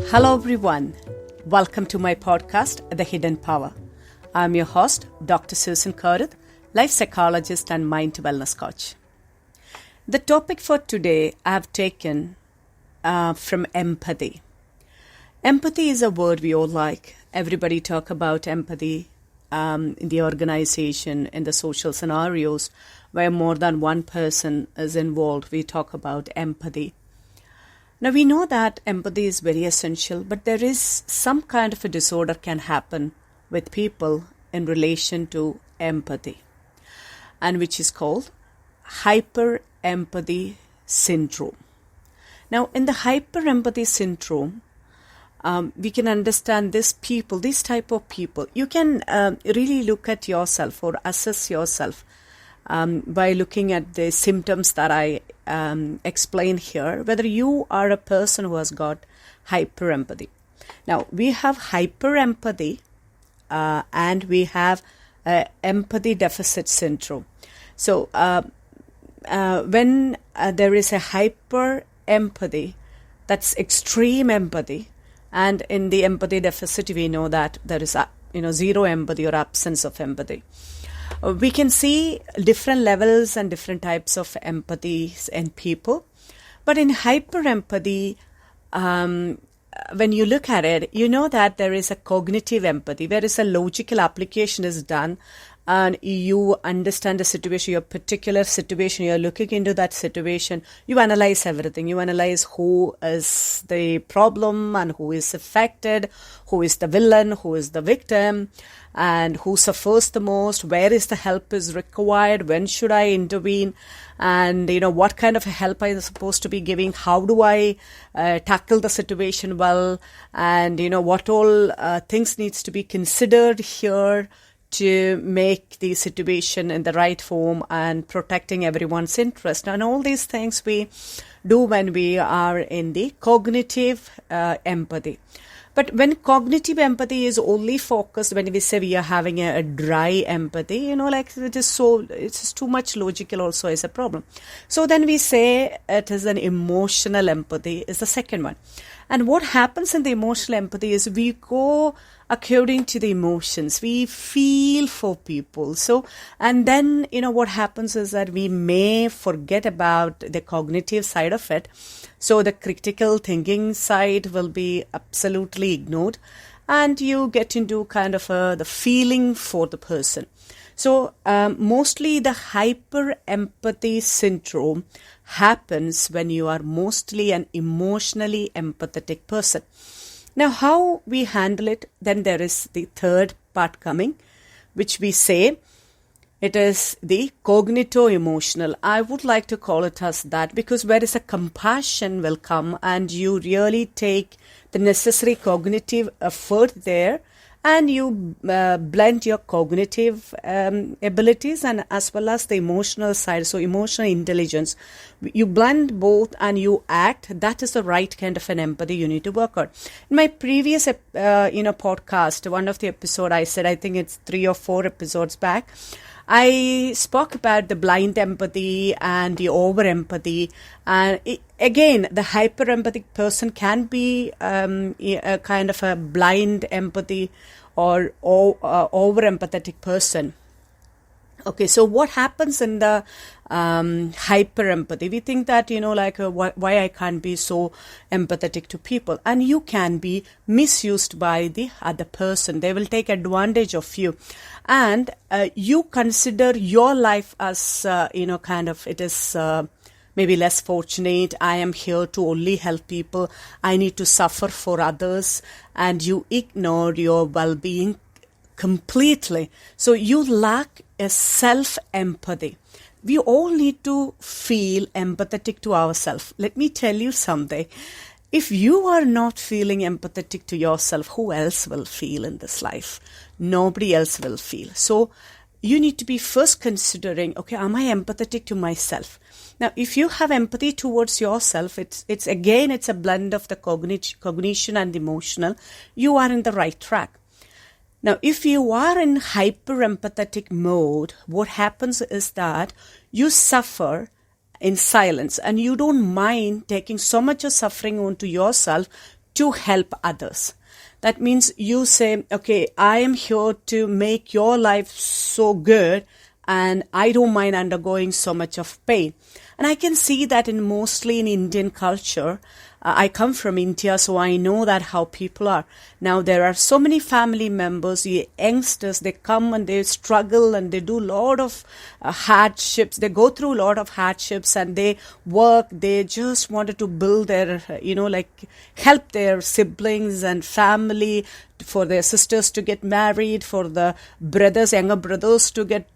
Hello everyone, welcome to my podcast, The Hidden Power. I'm your host, Dr. Susan Koruthu, life psychologist and mind wellness coach. The topic for today I have taken from empathy. Empathy is a word we all like. Everybody talk about empathy in the organization, in the social scenarios where more than one person is involved. We talk about empathy. Now we know that empathy is very essential, but there is some kind of a disorder can happen with people in relation to empathy, and which is called hyper-empathy syndrome. Now in the hyper-empathy syndrome, we can understand this type of people. You can really look at yourself or assess yourself by looking at the symptoms that I explain here, whether you are a person who has got hyper-empathy. Now, we have hyper-empathy and we have empathy deficit syndrome. So, when there is a hyper-empathy, that's extreme empathy, and in the empathy deficit, we know that there is zero empathy or absence of empathy. We can see different levels and different types of empathy in people. But in hyper-empathy, when you look at it, you know that there is a cognitive empathy, where is a logical application is done, and you understand the situation, your particular situation, you're looking into that situation, you analyze everything. You analyze who is the problem and who is affected, who is the villain, who is the victim, and who suffers the most, where is the help is required, when should I intervene, and what kind of help I am supposed to be giving, how do I tackle the situation well, and what all things needs to be considered here to make the situation in the right form and protecting everyone's interest. And all these things we do when we are in the cognitive empathy. But when cognitive empathy is only focused, when we say we are having a dry empathy, it's too much logical also is a problem. So then we say it is an emotional empathy is the second one. And what happens in the emotional empathy is we go according to the emotions. We feel for people. So, and then, what happens is that we may forget about the cognitive side of it. So the critical thinking side will be absolutely ignored, and you get into kind of the feeling for the person. So mostly the hyper-empathy syndrome happens when you are mostly an emotionally empathetic person. Now, how we handle it, then there is the third part coming, which we say it is the cognito-emotional. I would like to call it as that, because where is a compassion will come and you really take the necessary cognitive effort there, and you blend your cognitive abilities and as well as the emotional side, so emotional intelligence. You blend both and you act. That is the right kind of an empathy you need to work on. In my previous podcast, one of the episode I said, I think it's 3 or 4 episodes back, I spoke about the blind empathy and the over-empathy. And again, the hyper-empathic person can be a kind of a blind empathy or over-empathetic person. Okay, so what happens in the hyper-empathy? We think that, why I can't be so empathetic to people. And you can be misused by the other person. They will take advantage of you. And you consider your life as, it is maybe less fortunate. I am here to only help people. I need to suffer for others. And you ignore your well-being completely. So you lack a self-empathy. We all need to feel empathetic to ourselves. Let me tell you something. If you are not feeling empathetic to yourself, who else will feel in this life? Nobody else will feel. So you need to be first considering, okay, am I empathetic to myself? Now, if you have empathy towards yourself, it's a blend of the cognition and emotional. You are in the right track. Now, if you are in hyper-empathetic mode, what happens is that you suffer in silence and you don't mind taking so much of suffering onto yourself to help others. That means you say, okay, I am here to make your life so good, and I don't mind undergoing so much of pain. And I can see that mostly in Indian culture. I come from India, so I know that how people are. Now, there are so many family members, the youngsters, they come and they struggle and they do a lot of hardships. They go through a lot of hardships and they work. They just wanted to build their, help their siblings and family, for their sisters to get married, for the brothers, younger brothers to get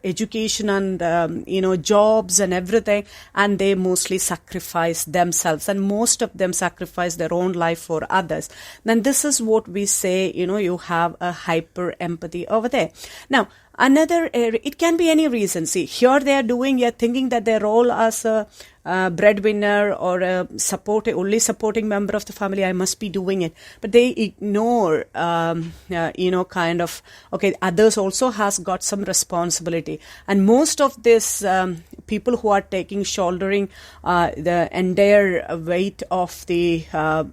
education and, jobs and everything. And they mostly sacrifice themselves, and most of them sacrifice their own life for others. Then this is what we say, you have a hyper empathy over there. Now, another area, it can be any reason. See, here you're thinking that their role as a breadwinner or a only supporting member of the family, I must be doing it. But they ignore, okay, others also has got some responsibility. And most of this people who are shouldering the entire weight of the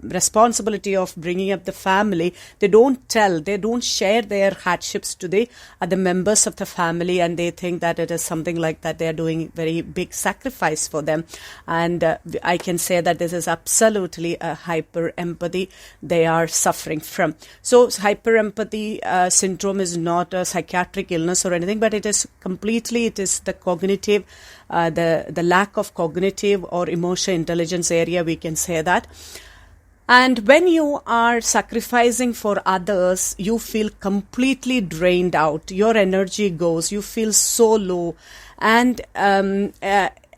responsibility of bringing up the family, they don't share their hardships to the other members of the family, and they think that it is something like that they are doing very big sacrifice for them. And I can say that this is absolutely a hyper empathy they are suffering from. So hyper empathy syndrome is not a psychiatric illness or anything, but it is the cognitive, the lack of cognitive or emotional intelligence area, we can say that. And when you are sacrificing for others, you feel completely drained out. Your energy goes, you feel so low. And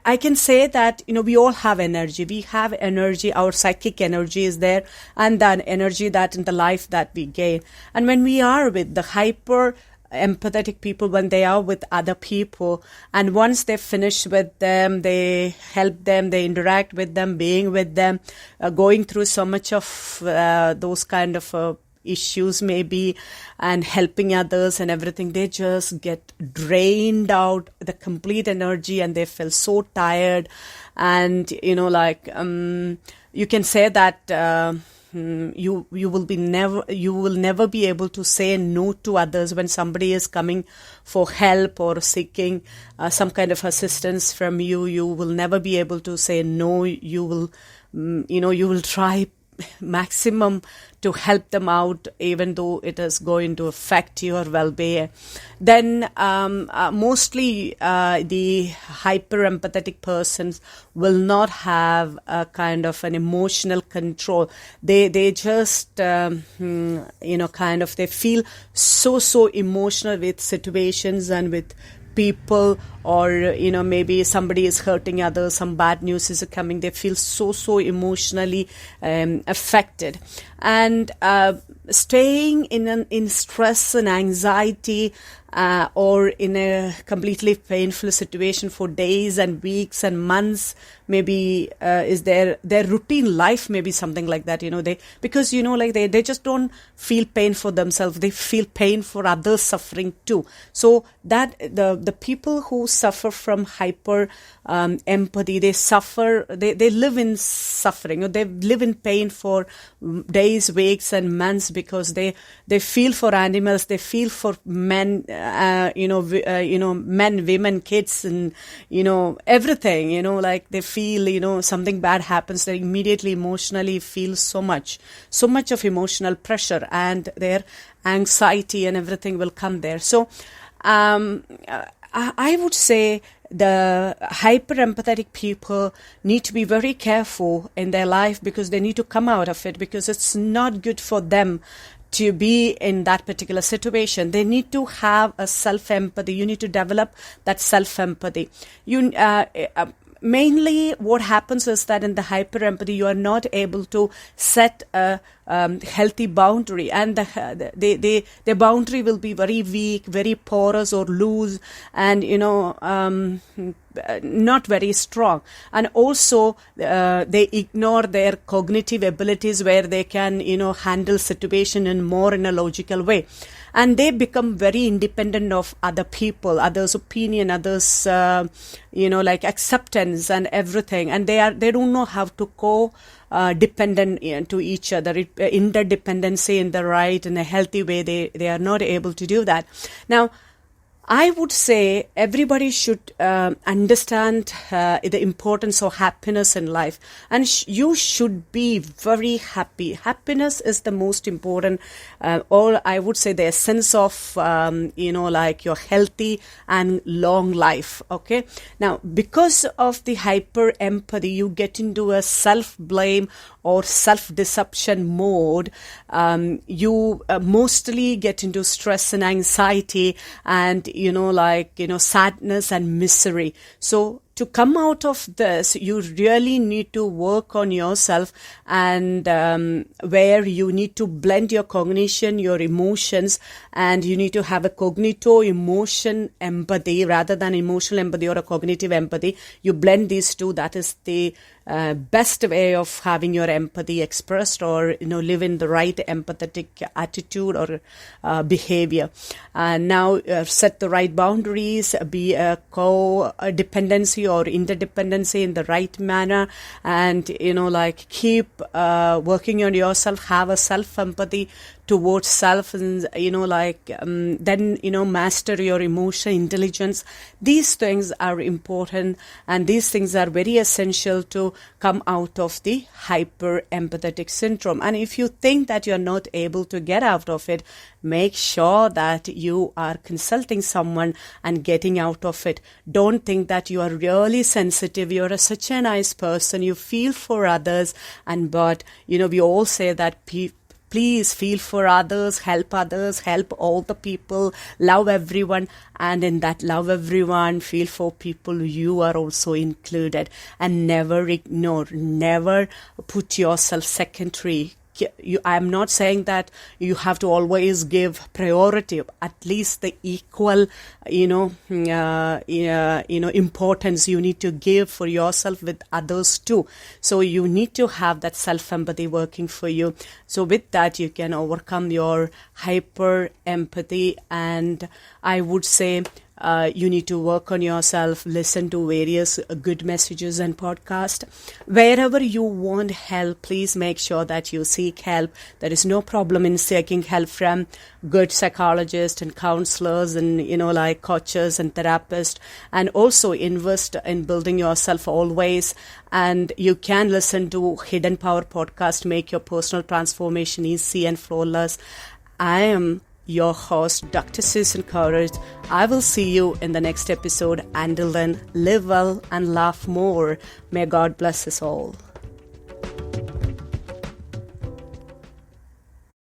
I can say that, we all have energy. We have energy. Our psychic energy is there, and that energy that in the life that we gain. And when we are with the hyper empathetic people, when they are with other people, and once they finish with them, they help them, they interact with them, being with them, going through so much of those kind of issues maybe, and helping others and everything, they just get drained out, the complete energy, and they feel so tired. And you can say that you will never be able to say no to others when somebody is coming for help or seeking some kind of assistance from you. You will never be able to say no. You will try maximum to help them out, even though it is going to affect your well-being. Then mostly the hyper empathetic persons will not have a kind of an emotional control. They just they feel so emotional with situations and with people, or maybe somebody is hurting others, some bad news is coming, they feel so emotionally affected. And staying in stress and anxiety or in a completely painful situation for days and weeks and months, maybe is their routine life, maybe something like that. Because they just don't feel pain for themselves, they feel pain for others suffering too. So that the people who suffer from hyper empathy, they live in suffering, or they live in pain for days, weeks and months, because they feel for animals, they feel for men, men, women, kids, and everything. They feel something bad happens, they immediately emotionally feel so much of emotional pressure, and their anxiety and everything will come there. So I would say the hyper empathetic people need to be very careful in their life, because they need to come out of it, because it's not good for them to be in that particular situation. They need to have a self-empathy. You need to develop that self-empathy. Mainly what happens is that in the hyper empathy, you are not able to set a healthy boundary, and the boundary will be very weak, very porous or loose, and not very strong. And also they ignore their cognitive abilities, where they can handle situation in a logical way. And they become very independent of other people, others' opinion, others' acceptance and everything. And they don't know how to dependent to each other. Interdependency in the right and a healthy way, they are not able to do that. Now, I would say everybody should understand the importance of happiness in life, and you should be very happy. Happiness is the most important, or I would say the essence of, like your healthy and long life. Okay. Now, because of the hyper empathy, you get into a self-blame or self-deception mode. You mostly get into stress and anxiety and, sadness and misery. So to come out of this, you really need to work on yourself, and where you need to blend your cognition, your emotions, and you need to have a cognito-emotional empathy rather than emotional empathy or a cognitive empathy. You blend these two. That is the best way of having your empathy expressed, or live in the right empathetic attitude or behavior. And now set the right boundaries, be a codependency or interdependency in the right manner, and keep working on yourself. Have a self empathy towards self, and then master your emotional intelligence. These things are important, and these things are very essential to come out of the hyper empathetic syndrome. And if you think that you're not able to get out of it, make sure that you are consulting someone and getting out of it. Don't think that you are really sensitive, you're such a nice person, you feel for others, but we all say that please feel for others, help all the people, love everyone. And in that love everyone, feel for people, you are also included. And never ignore, never put yourself secondary. I'm not saying that you have to always give priority, at least the equal, importance you need to give for yourself with others too. So you need to have that self-empathy working for you. So with that, you can overcome your hyper empathy. And I would say, you need to work on yourself, listen to various good messages and podcasts. Wherever you want help, please make sure that you seek help. There is no problem in seeking help from good psychologists and counselors and, coaches and therapists. And also invest in building yourself always. And you can listen to Hidden Power podcast, make your personal transformation easy and flawless. I am your host, Dr. Susan Koruthu. I will see you in the next episode. Until then, live well and laugh more. May God bless us all.